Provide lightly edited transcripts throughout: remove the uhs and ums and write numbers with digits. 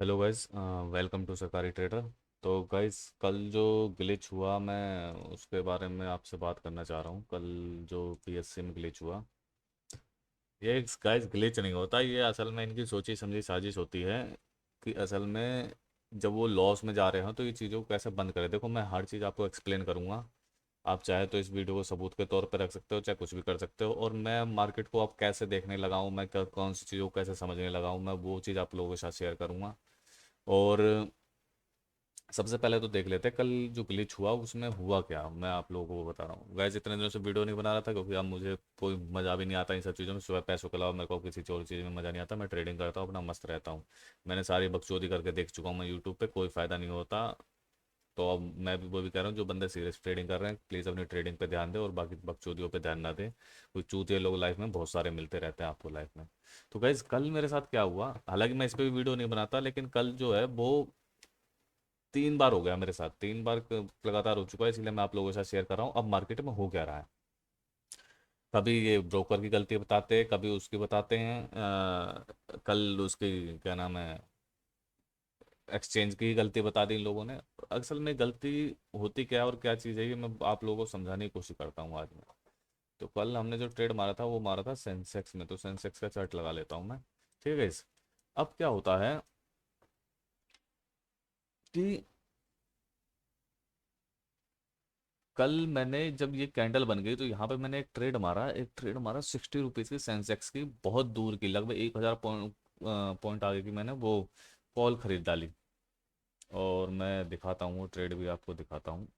Hello guys, welcome to सरकारी trader. तो guys, कल जो ग्लिच हुआ मैं उसके बारे में आपसे बात करना चाह रहा हूँ। कल जो पीएससी में ग्लिच हुआ, ये गाइस ग्लिच नहीं होता, ये असल में इनकी सोची समझी साजिश होती है कि असल में जब वो लॉस में जा रहे हो तो ये चीज़ों को कैसे बंद करें। देखो, मैं हर चीज़ आपको एक्सप्लेन करूँगा। आप चाहे तो इस वीडियो को सबूत के तौर पर रख सकते हो, चाहे कुछ भी कर सकते हो। और मैं मार्केट को अब कैसे देखने लगा हूँ, मैं कौन सी चीज़ों को कैसे समझने लगा हूँ, मैं वो चीज़ आप लोगों के साथ शेयर करूँगा। और सबसे पहले तो देख लेते हैं कल जो ग्लिच हुआ उसमें हुआ क्या, मैं आप लोगों को बता रहा हूँ। गैस, इतने दिनों से वीडियो नहीं बना रहा था क्योंकि अब मुझे कोई मज़ा भी नहीं आता इन सब चीज़ों में। सुबह पैसों के अलावा मेरे को किसी और चीज़ में मज़ा नहीं आता। मैं ट्रेडिंग करता हूँ, अपना मस्त रहता हूँ। मैंने सारी बकचोदी करके देख चुका हूँ मैं यूट्यूब पे, कोई फ़ायदा नहीं होता। तो अब मैं भी वो भी कह रहा हूँ, जो बंदे सीरियस ट्रेडिंग कर रहे हैं प्लीज़ अपनी ट्रेडिंग पे ध्यान दें और बाकी बकचोदियों पे ध्यान ना दें। कोई चूतिए लोग लाइफ में बहुत सारे मिलते रहते हैं आपको लाइफ में। तो गैस, कल मेरे साथ क्या हुआ, हालांकि मैं इस पर भी वीडियो नहीं बनाता, लेकिन कल जो है वो 3 बार हो गया मेरे साथ, 3 बार लगातार हो चुका है, इसलिए मैं आप लोगों के साथ शेयर कर रहा हूँ अब मार्केट में हो क्या रहा है। कभी ये ब्रोकर की गलती बताते हैं, कभी उसकी बताते हैं। कल उसकी क्या नाम है, एक्सचेंज की ही गलती बता दी इन लोगों ने। असल में गलती होती क्या है और क्या चीज़ है, ये मैं आप लोगों को समझाने की कोशिश करता हूँ आज मैं। तो कल हमने जो ट्रेड मारा था वो मारा था सेंसेक्स में, तो सेंसेक्स का चार्ट लगा लेता हूँ मैं। ठीक है इस, अब क्या होता है कि कल मैंने जब ये कैंडल बन गई तो यहाँ पे मैंने एक ट्रेड मारा 60 रुपीज़ की सेंसेक्स की, बहुत दूर की, लगभग 1,000 पॉइंट पॉइंट आगे की मैंने वो कॉल खरीद डाली। और मैं दिखाता हूँ वो ट्रेड भी आपको दिखाता हूँ।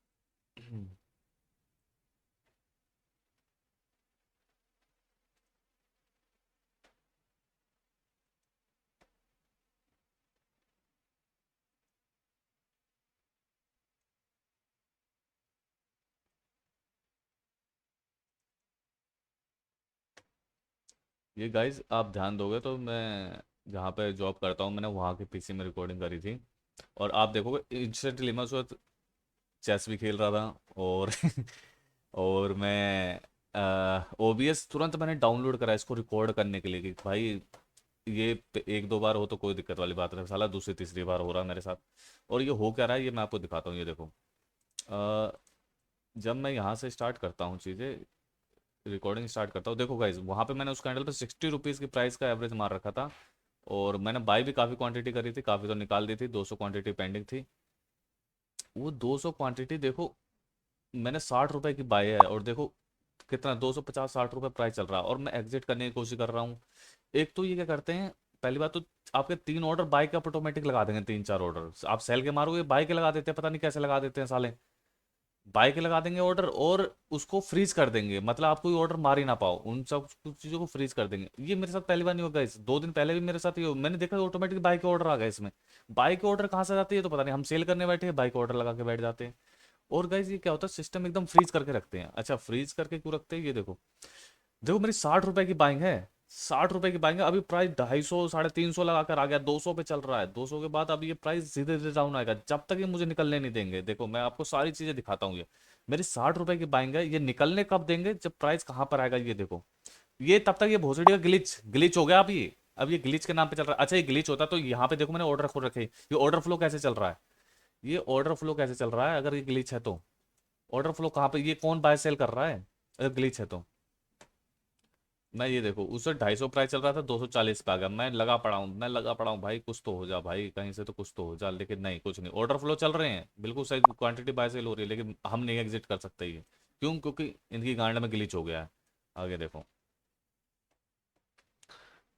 ये गाइज आप ध्यान दोगे तो मैं जहाँ पे जॉब करता हूँ मैंने वहाँ के पीसी में रिकॉर्डिंग करी थी। और आप देखोगे इंस्टेंटली मैं उस वक्त चेस भी खेल रहा था। और और मैं ओबीएस तुरंत मैंने डाउनलोड करा इसको रिकॉर्ड करने के लिए कि भाई ये एक दो बार हो तो कोई दिक्कत वाली बात नहीं, साला दूसरी तीसरी बार हो रहा है मेरे साथ। और ये हो क्या रहा है ये मैं आपको दिखाता हूँ, ये देखो। अ, जब मैं यहाँ से स्टार्ट करता हूँ चीज़ें, रिकॉर्डिंग स्टार्ट करता हूँ, देखो गाइज वहाँ पे मैंने उस कैंडल पे 60 रुपीज़ की प्राइस का एवरेज मार रखा था। और मैंने बाई भी काफ़ी क्वांटिटी करी थी, काफ़ी तो निकाल दी थी, 200 क्वांटिटी पेंडिंग थी। वो 200 क्वांटिटी देखो, मैंने 60 रुपए की बाई है और देखो कितना 250-60 रुपए प्राइस चल रहा है और मैं एग्जिट करने की कोशिश कर रहा हूँ। एक तो ये क्या करते हैं, पहली बात तो आपके 3 ऑर्डर बाई के ऑटोमेटिक लगा देंगे, 3-4 ऑर्डर आप सेल के मारोगे बाई के लगा देते हैं, पता नहीं कैसे लगा देते हैं साले। बाई के लगा देंगे ऑर्डर और उसको फ्रीज कर देंगे, मतलब आप कोई ऑर्डर मार ही ना पाओ, उन सब कुछ चीज़ों को फ्रीज कर देंगे। ये मेरे साथ पहली बार नहीं होगा, इस 2 दिन पहले भी मेरे साथ ये मैंने देखा ऑटोमेटिक बाई के ऑर्डर आ गए इसमें। बाई के ऑर्डर कहाँ से जाती है तो पता नहीं, हम सेल करने बैठे हैं बाई के ऑर्डर लगा के बैठ जाते हैं। और गाइज ये क्या होता है, सिस्टम एकदम फ्रीज करके रखते हैं। अच्छा, फ्रीज करके क्यों रखते हैं, ये देखो। देखो मेरी 60 रुपए की बाइंग है, 60 रुपए की बाइंग है, अभी प्राइस 250 350 लगाकर आ गया, 200 पे चल रहा है। 200 के बाद अब ये प्राइस धीरे धीरे डाउन आएगा जब तक ये मुझे निकलने नहीं देंगे। देखो मैं आपको सारी चीजें दिखाता हूँ, ये मेरी 60 रुपए की बाइंग है, ये निकलने कब देंगे जब प्राइस कहाँ पर आएगा ये देखो। ये तब तक ये भोसड़ी का ग्लिच ग्लिच हो गया। अब ये ग्लिच के नाम पे चल रहा है। अच्छा, ये ग्लिच होता तो यहाँ पे देखो मैंने ऑर्डर खोल रखे, ये ऑर्डर फ्लो कैसे चल रहा है, ये ऑर्डर फ्लो कैसे चल रहा है अगर ये ग्लिच है तो। ऑर्डर फ्लो कहाँ पे, ये कौन बाय सेल कर रहा है अगर ग्लिच है तो। मैं ये देखो उससे 250 प्राइस चल रहा था, 240 पे आ गया, मैं लगा पड़ा हूँ भाई कुछ तो हो जा भाई, कहीं से तो कुछ तो हो जा, लेकिन नहीं, कुछ नहीं। ऑर्डर फ्लो चल रहे हैं बिल्कुल सही, क्वांटिटी बाय सेल हो रही है, लेकिन हम नहीं एग्जिट कर सकते ये। क्यों? क्योंकि इनकी गांड में ग्लिच हो गया है। आगे देखो,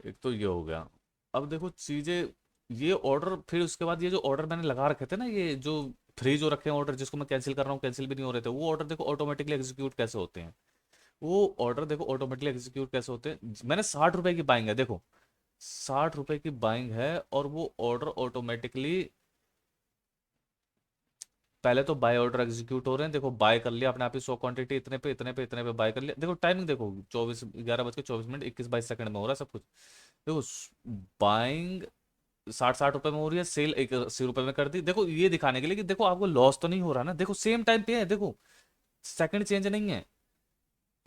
एक तो ये हो गया। अब देखो चीजें, ये ऑर्डर फिर उसके बाद ये जो ऑर्डर मैंने लगा रखे थे ना, ये जो फ्रीज हो रखे हैं ऑर्डर जिसको मैं कैंसिल कर रहा हूँ, कैंसिल भी नहीं हो रहे थे, वो ऑर्डर देखो ऑटोमेटिकली एग्जीक्यूट कैसे होते हैं। वो ऑर्डर देखो ऑटोमेटिकली एग्जीक्यूट कैसे होते हैं। मैंने 60 रुपए की बाइंग है, देखो 60 रुपए की बाइंग है और वो ऑर्डर ऑटोमेटिकली, पहले तो बाय ऑर्डर एग्जीक्यूट हो रहे हैं, देखो बाय कर लिया अपने आप ही 100 क्वांटिटी, इतने पे इतने पे इतने पे बाय कर लिया। देखो टाइमिंग देखो 11:24 21-22 सेकंड में हो रहा है सब कुछ। देखो बाइंग 60-60 रुपए में हो रही है, सेल 80 रुपए में कर दी। देखो ये दिखाने के लिए कि देखो आपको लॉस तो नहीं हो रहा ना, देखो सेम टाइम पे है, देखो सेकंड चेंज नहीं है।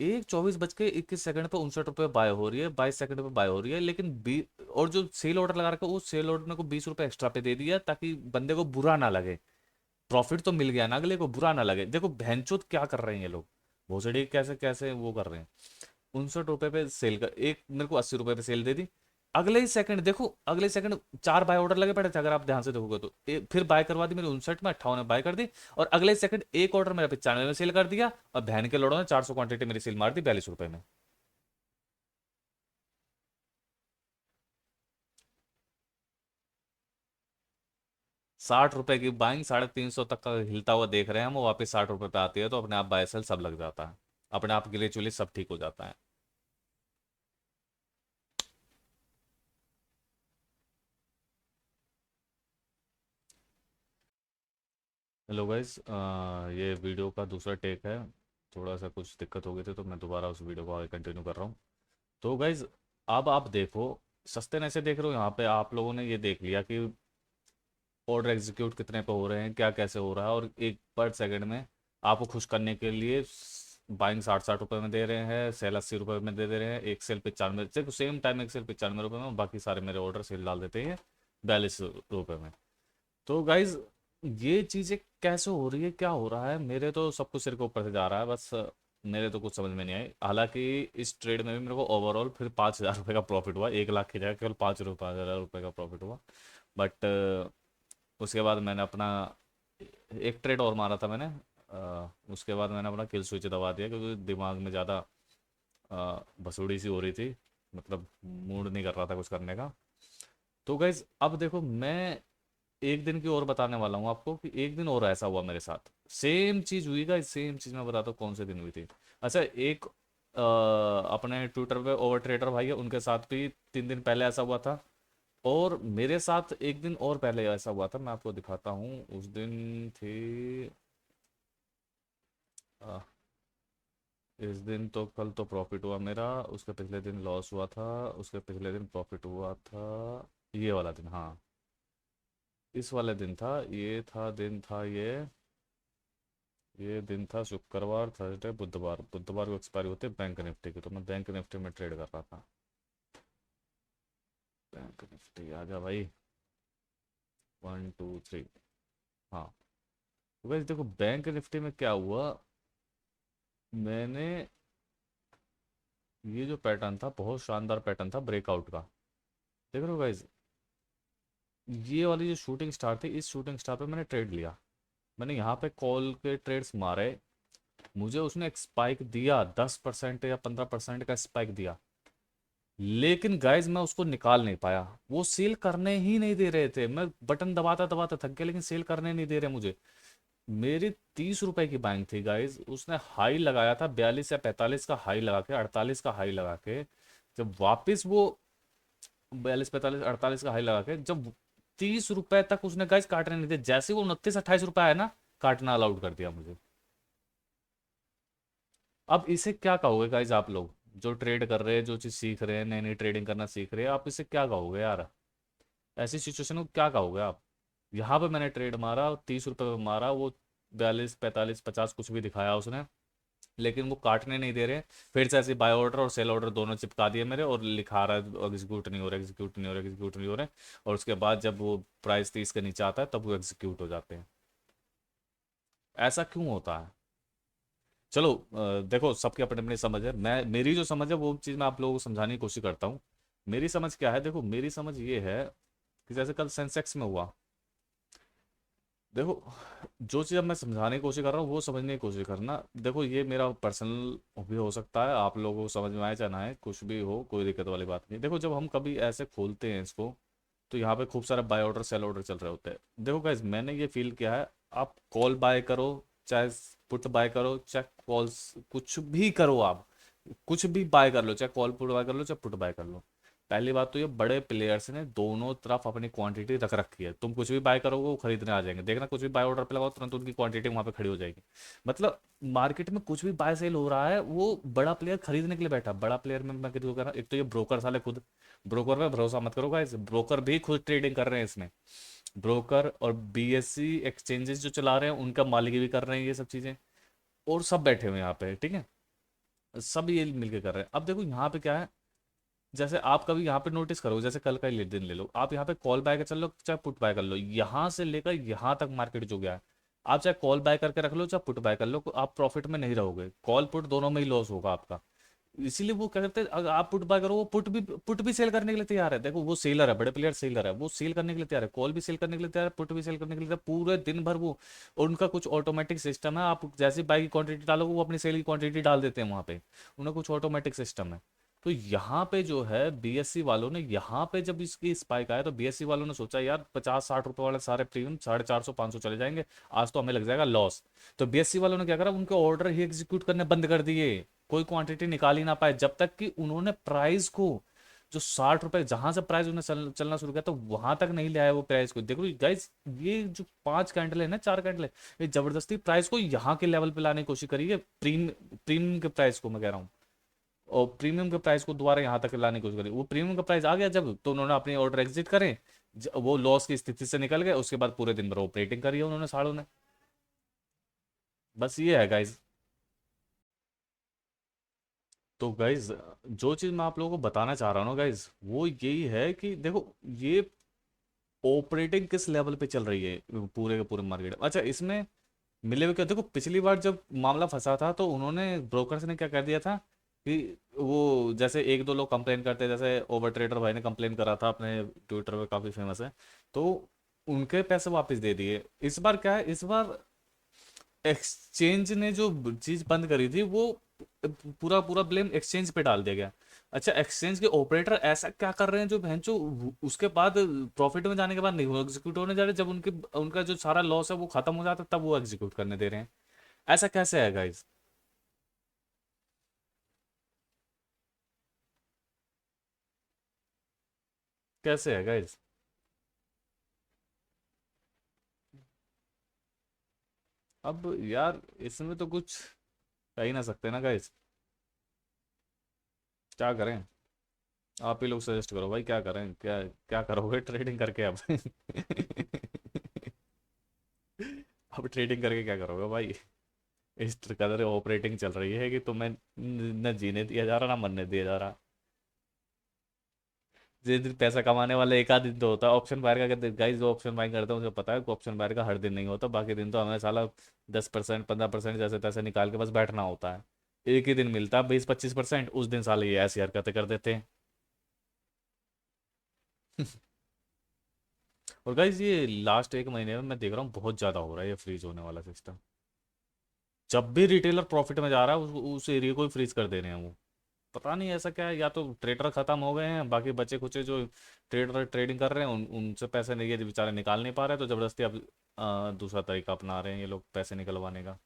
एक 24:21 पे 59 रुपये बाय हो रही है, 22 सेकंड पे बाय हो रही है, लेकिन और जो सेल ऑर्डर लगा रखा है उस सेल ऑर्डर ने को 20 रुपये एक्स्ट्रा पे दे दिया ताकि बंदे को बुरा ना लगे। प्रॉफिट तो मिल गया ना, अगले को बुरा ना लगे। देखो बहनचोद क्या कर रहे हैं ये लोग, भोसड़ी कैसे कैसे वो कर रहे हैं। 59 रुपये पे सेल कर, एक मेरे को 80 रुपये पे सेल दे दी। अगले ही सेकंड देखो, अगले सेकंड 4 बाय ऑर्डर लगे पड़े थे, अगर आप ध्यान से देखोगे तो फिर बाय करवा दी मेरी 59 में, 58 में बाय कर दी। और अगले सेकंड एक ऑर्डर मेरा 95 में सेल कर दिया, और बहन के लोड़ों ने 400 क्वांटिटी मेरी सेल मार दी 42 रुपये में। 60 रुपए की बाइंग 350 तक का हिलता हुआ देख रहे हैं हम, वो वापस 60 रुपए पे आती है तो अपने आप बाय सेल सब लग जाता है, अपने आप ग्रेजुअली सब ठीक हो जाता है। हेलो गाइस, ये वीडियो का दूसरा टेक है। थोड़ा सा कुछ दिक्कत हो गई थी तो मैं दोबारा उस वीडियो को आगे कंटिन्यू कर रहा हूँ। तो गाइस, अब आप देखो, सस्ते नैसे देख रहे हो, यहाँ पे आप लोगों ने ये देख लिया कि ऑर्डर एग्जीक्यूट कितने पे हो रहे हैं, क्या कैसे हो रहा है, और एक पर सेकंड में आपको खुश करने के लिए बाइंग 60-60 रुपये में दे रहे हैं, सेल 80 रुपये में दे दे रहे हैं, एक सेल 95, देखो सेम टाइम एक सेल 95 रुपये में, बाकी सारे मेरे ऑर्डर सेल डाल देते हैं 42 रुपये में। तो गाइज, ये चीज़ें कैसे हो रही है, क्या हो रहा है, मेरे तो सब कुछ सिर के ऊपर से जा रहा है बस। मेरे तो कुछ समझ में नहीं आई। हालांकि इस ट्रेड में भी मेरे को ओवरऑल फिर 5,000 रुपये का प्रॉफिट हुआ, 1 लाख की जगह केवल 5,000 रुपये का प्रॉफिट हुआ। बट उसके बाद मैंने अपना एक ट्रेड और मारा था मैंने। उसके बाद मैंने अपना किल स्विच दबा दिया क्योंकि दिमाग में ज़्यादा भसुड़ी सी हो रही थी, मतलब मूड नहीं कर रहा था कुछ करने का। तो गाइज, अब देखो, मैं एक दिन की और बताने वाला हूँ आपको कि एक दिन और ऐसा हुआ मेरे साथ, सेम चीज़ हुई गाइज, सेम चीज़ मैं बताता हूँ कौन से दिन हुई थी। अच्छा, एक अपने ट्विटर पे ओवर ट्रेडर भाई है, उनके साथ भी 3 दिन पहले ऐसा हुआ था। और मेरे साथ एक दिन और पहले ऐसा हुआ था, मैं आपको दिखाता हूँ। उस दिन थी अ, इस दिन तो, कल तो प्रॉफिट हुआ मेरा, उसके पिछले दिन लॉस हुआ था, उसके पिछले दिन प्रॉफिट हुआ था। ये वाला दिन, हाँ, इस वाले दिन था, ये था दिन था ये दिन था शुक्रवार, थर्सडे, बुधवार। बुधवार को एक्सपायरी होती है बैंक निफ्टी की, तो मैं बैंक निफ्टी में ट्रेड कर रहा था। बैंक निफ्टी आ जा भाई, 1 2 3। हाँ, तो वैसे देखो बैंक निफ्टी में क्या हुआ। मैंने, ये जो पैटर्न था बहुत शानदार पैटर्न था ब्रेकआउट का, देख रहे हो गाइज। ये वाली जो शूटिंग स्टार थी, इस शूटिंग स्टार पे मैंने ट्रेड लिया। मैंने यहाँ पे कॉल के ट्रेड्स मारे, मुझे उसने एक स्पाइक दिया, 10% या 15% का स्पाइक दिया। लेकिन गाइज मैं उसको निकाल नहीं पाया, वो सेल करने ही नहीं दे रहे थे। मैं बटन दबाता दबाता थक गया, लेकिन सेल करने नहीं दे रहे मुझे। मेरी 30 रुपए की बैंक थी गाइज, उसने हाई लगाया था 42 या 45 का हाई लगा के, 48 का हाई लगा के, जब वापस वो 42 45 48 का हाई लगा के, जब 30 रुपए तक उसने गाइज काटने नहीं दिया, जैसे वो 29 28 रुपए आया ना, काटना अलाउड कर दिया मुझे। अब इसे क्या कहोगे गाइज आप लोग, जो ट्रेड कर रहे हैं, जो चीज सीख रहे हैं, नई नई ट्रेडिंग करना सीख रहे हैं, आप इसे क्या कहोगे यार, ऐसी सिचुएशन को क्या कहोगे आप। यहाँ पे मैंने ट्रेड मारा, 30 रुपए पे मारा, वो 42 45 50 कुछ भी दिखाया उसने, लेकिन वो काटने नहीं दे रहे। फिर से ऐसे बाय ऑर्डर और सेल ऑर्डर दोनों चिपका दिए मेरे, और लिखा रहा है एग्जीक्यूट नहीं हो रहा, एग्जीक्यूट नहीं हो रहा, एग्जीक्यूट नहीं हो रहे। और उसके बाद जब वो प्राइस 30 के नीचे आता है तब वो एग्जीक्यूट हो जाते हैं। ऐसा क्यों होता है। चलो, देखो सबकी अपनी अपनी समझ है, मैं मेरी जो समझ है वो चीज़ मैं आप लोगों को समझाने की कोशिश करता हूँ। मेरी समझ क्या है, देखो मेरी समझ ये है कि जैसे कल सेंसेक्स में हुआ, देखो जो चीज़ अब मैं समझाने की कोशिश कर रहा हूँ वो समझने की कोशिश करना। देखो ये मेरा पर्सनल भी हो सकता है, आप लोगों को समझ में आए चाहे ना आए, कुछ भी हो, कोई दिक्कत वाली बात नहीं। देखो जब हम कभी ऐसे खोलते हैं इसको, तो यहाँ पे खूब सारा बाय ऑर्डर सेल ऑर्डर चल रहे होते हैं। देखो गाइज, मैंने ये फील किया है, आप कॉल बाय करो, चाहे पुट बाय करो, चाहे कॉल्स कुछ भी करो, आप कुछ भी बाय कर लो, चाहे कॉल पुट बाय कर लो, चाहे पुट बाय कर लो। पहली बात तो ये बड़े प्लेयर्स ने दोनों तरफ अपनी क्वांटिटी रख रखी है, तुम कुछ भी बाय करोगे वो खरीदने आ जाएंगे, देखना कुछ भी बाय ऑर्डर पे लगाओ तुरंत उनकी क्वांटिटी वहां पे खड़ी हो जाएगी। मतलब मार्केट में कुछ भी बाय सेल हो रहा है, वो बड़ा प्लेयर खरीदने के लिए बैठा। बड़ा प्लेयर में मैं किसी को कह रहा हूँ, एक तो ये ब्रोकर साले खुद, ब्रोकर पे भरोसा मत करो गाइस, ब्रोकर भी खुद ट्रेडिंग कर रहे हैं इसमें। ब्रोकर और बीएससी एक्सचेंजेस जो चला रहे हैं उनका मालिक भी कर रहे हैं ये सब चीजें, और सब बैठे हुए हैं यहाँ पे, ठीक है। सब ये मिलके कर रहे हैं। अब देखो यहाँ पे क्या है, जैसे आप कभी यहाँ पे नोटिस करो, जैसे कल का ही दिन ले लो, आप यहाँ पे कॉल बाय कर चल लो चाहे पुट बाय कर लो, यहाँ से लेकर यहाँ तक मार्केट जो गया है, आप चाहे कॉल बाय करके रख लो चाहे पुट बाय कर लो, आप प्रॉफिट में नहीं रहोगे, कॉल पुट दोनों में ही लॉस होगा आपका। इसीलिए वो क्या करते हैं, अगर आप पुट बाय करो, वो पुट भी सेल करने के लिए तैयार है। देखो वो सेलर है, बड़े प्लेयर सेलर है, वो सेल करने के लिए तैयार है, कॉल भी सेल करने के लिए तैयार है, पुट भी सेल करने के लिए तैयार है, पूरे दिन भर वो। और उनका कुछ ऑटोमेटिक सिस्टम है, आप जैसे बाई की क्वांटिटी डालोगे वो अपनी सेल की क्वांटिटी डाल देते हैं वहाँ पे, उनका कुछ ऑटोमेटिक सिस्टम है। तो यहाँ पे जो है बीएससी वालों ने, यहाँ पे जब इसकी स्पाइक आया तो बीएससी वालों ने सोचा यार 50-60 रुपए वाले सारे प्रीमियम 450-500 चले जाएंगे, आज तो हमें लग जाएगा लॉस। तो बीएससी वालों ने क्या करा, उनके ऑर्डर ही एग्जीक्यूट करने बंद कर दिए, कोई क्वांटिटी निकाल ही ना पाए, जब तक कि उन्होंने प्राइस को, जो 60 रुपए जहां से प्राइस उन्हें चलना शुरू किया तो वहां तक नहीं ले आया वो प्राइस को। देखो गाइस, ये जो 5 कैंडल है ना, 4 कैंडल है, ये जबरदस्ती प्राइस को यहाँ के लेवल पे लाने की कोशिश करी है, प्रीमियम के प्राइस को मैं कह रहा हूँ, और प्रीमियम के प्राइस को दोबारा यहाँ तक लाने की कोशिश करी। वो प्रीमियम का प्राइस आ गया जब, तो उन्होंने अपने ऑर्डर एग्जिट करे, वो लॉस की स्थिति से निकल गए, उसके बाद पूरे दिन भर ऑपरेटिंग करी है उन्होंने साड़ों ने। बस ये है गाइज। तो गाइज, जो चीज मैं आप लोगों को बताना चाह रहा हूँ ना गाइज, वो यही है कि देखो, ये ऑपरेटिंग किस लेवल पे चल रही है पूरे के पूरे मार्केट। अच्छा, इसमें मिले हुए क्या, देखो पिछली बार जब मामला फंसा था तो उन्होंने, ब्रोकर्स ने क्या कर दिया था कि वो जैसे एक दो लोग कंप्लेन करते हैं, जैसे ओवर ट्रेडर भाई ने कंप्लेन करा था अपने ट्विटर पे, काफी फेमस है, तो उनके पैसे वापस दे दिए। इस बार क्या है, इस बार एक्सचेंज ने जो चीज बंद करी थी वो पूरा पूरा ब्लेम एक्सचेंज पे डाल दिया गया। अच्छा, एक्सचेंज के ऑपरेटर ऐसा क्या कर रहे हैं जो भैंचो उसके बाद प्रॉफिट में जाने के बाद नहीं वो एग्जीक्यूट होने जा रहे, जब उनके उनका जो सारा लॉस है वो खत्म हो जाता है तब वो एग्जीक्यूट करने दे रहे हैं। ऐसा कैसे है गाइज? कैसे है गाइज? अब यार इसमें तो कुछ कह ही ना सकते ना गाइज, क्या करें? आप ही लोग सजेस्ट करो भाई, क्या करें, क्या क्या करोगे ट्रेडिंग करके अब? अब ट्रेडिंग करके क्या करोगे भाई? इस कदर ऑपरेटिंग चल रही है कि तुम्हें न जीने दिया जा रहा ना मरने दिया जा रहा। जिस दिन पैसा कमाने वाला एक आध दिन तो होता है ऑप्शन बायर का, गाइस जो ऑप्शन बाइंग करते हैं मुझे पता है कि ऑप्शन बायर का हर दिन नहीं होता, बाकी दिन तो हमें साला 10% 15% जैसे तैसे निकाल के बस बैठना होता है। एक ही दिन मिलता है 20-25%, उस दिन साले ये ऐसी हरकतें कर देते हैं। और गाइज ये लास्ट एक महीने में मैं देख रहा हूँ बहुत ज़्यादा हो रहा है ये फ्रीज होने वाला सिस्टम। जब भी रिटेलर प्रॉफिट में जा रहा है उस एरिया को ही फ्रीज कर दे रहे हैं वो। पता नहीं ऐसा क्या है, या तो ट्रेडर खत्म हो गए हैं, बाकी बचे कुचे जो ट्रेडर ट्रेडिंग कर रहे हैं उनसे पैसे नहीं, ये बेचारे निकाल नहीं पा रहे, तो जबरदस्ती अब दूसरा तरीका अपना रहे हैं ये लोग पैसे निकलवाने का।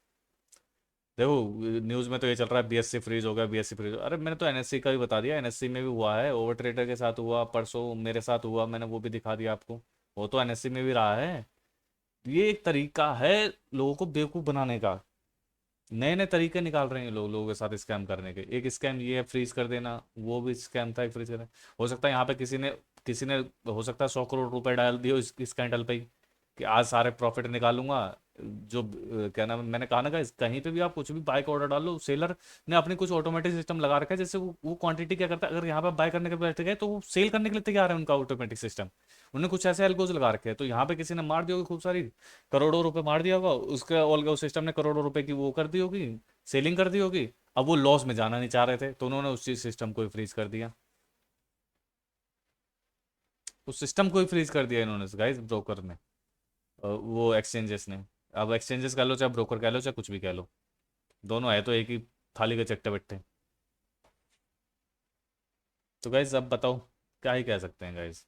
देखो न्यूज़ में तो ये चल रहा है बीएससी फ्रीज हो गया, बीएससी फ्रीज, अरे मैंने तो एनएससी का भी बता दिया, एनएससी में भी हुआ है, ओवर ट्रेडर के साथ हुआ, परसों मेरे साथ हुआ, मैंने वो भी दिखा दिया आपको। वो तो एनएससी में भी रहा है। ये एक तरीका है लोगों को बेवकूफ़ बनाने का। नए नए तरीके निकाल रहे हैं लोग लोगों के साथ स्कैम करने के। एक स्कैम ये है फ्रीज कर देना, वो भी स्कैम था एक फ्रीज करना। हो सकता है यहाँ पे किसी ने हो सकता है 100 करोड़ रुपए डाल दिए इस कैंडल पे ही, कि आज सारे प्रॉफिट निकालूंगा। जो क्या नाम है, मैंने कहा ना guys, कहीं पे भी आप कुछ भी बाय का ऑर्डर डाल लो, सेलर ने अपनी कुछ ऑटोमेटिक सिस्टम लगा रखा है, जैसे वो क्वांटिटी क्या करता है, अगर यहाँ पे बाय करने के बैठ गए तो वो सेल करने के लिए तैयार है, उनका ऑटोमेटिक सिस्टम। उन्होंने कुछ ऐसे एल्गोज लगा रखे हैं, तो यहाँ पे किसी ने मार दी होगी खूब सारी, करोड़ों रुपए मार दिया होगा, उसके ऑलगो सिस्टम ने करोड़ों रुपए की वो कर दी होगी, सेलिंग कर दी होगी। अब वो लॉस में जाना नहीं चाह रहे थे तो उन्होंने उस चीज सिस्टम को ही फ्रीज कर दिया। उस सिस्टम को ही फ्रीज कर दिया इन्होंने गाइस, ब्रोकर ने, वो एक्सचेंजेस ने। अब एक्सचेंजेस कह लो चाहे ब्रोकर कह लो चाहे कुछ भी कह लो, दोनों है तो एक ही थाली के चट्टे बट्टे। तो गाइस अब बताओ, क्या ही कह सकते हैं गाइस।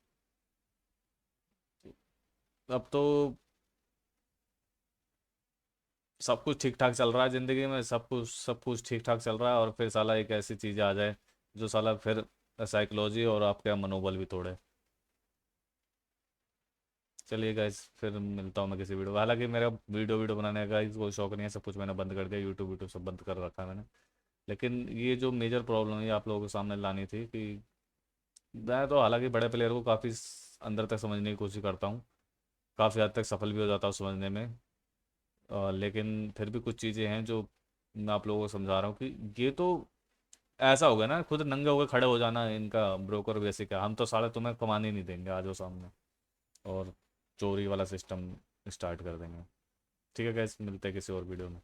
अब तो सब कुछ ठीक ठाक चल रहा है जिंदगी में, सब कुछ ठीक ठाक चल रहा है, और फिर साला एक ऐसी चीज आ जाए जो साला फिर साइकोलॉजी और आपका मनोबल भी तोड़े। चलिए गाइस, फिर मिलता हूँ मैं किसी वीडियो, हालांकि मेरा वीडियो वीडियो बनाने का कोई शौक नहीं है, सब कुछ मैंने बंद कर दिया, यूट्यूब यूट्यूब सब बंद कर रखा है मैंने। लेकिन ये जो मेजर प्रॉब्लम है ये आप लोगों के सामने लानी थी कि मैं तो हालांकि बड़े प्लेयर को काफ़ी अंदर तक समझने की कोशिश करता हूँ, काफ़ी हद तक सफल भी हो जाता हूँ समझने में। लेकिन फिर भी कुछ चीज़ें हैं जो मैं आप लोगों को समझा रहा हूँ कि ये तो ऐसा हो गया ना, खुद नंगे होकर खड़े हो जाना इनका ब्रोकर बेसिक है, हम तो साले तुम्हें कमाने ही नहीं देंगे, आ जाओ सामने, और चोरी वाला सिस्टम स्टार्ट कर देंगे। ठीक है गैस, मिलते हैं किसी और वीडियो में।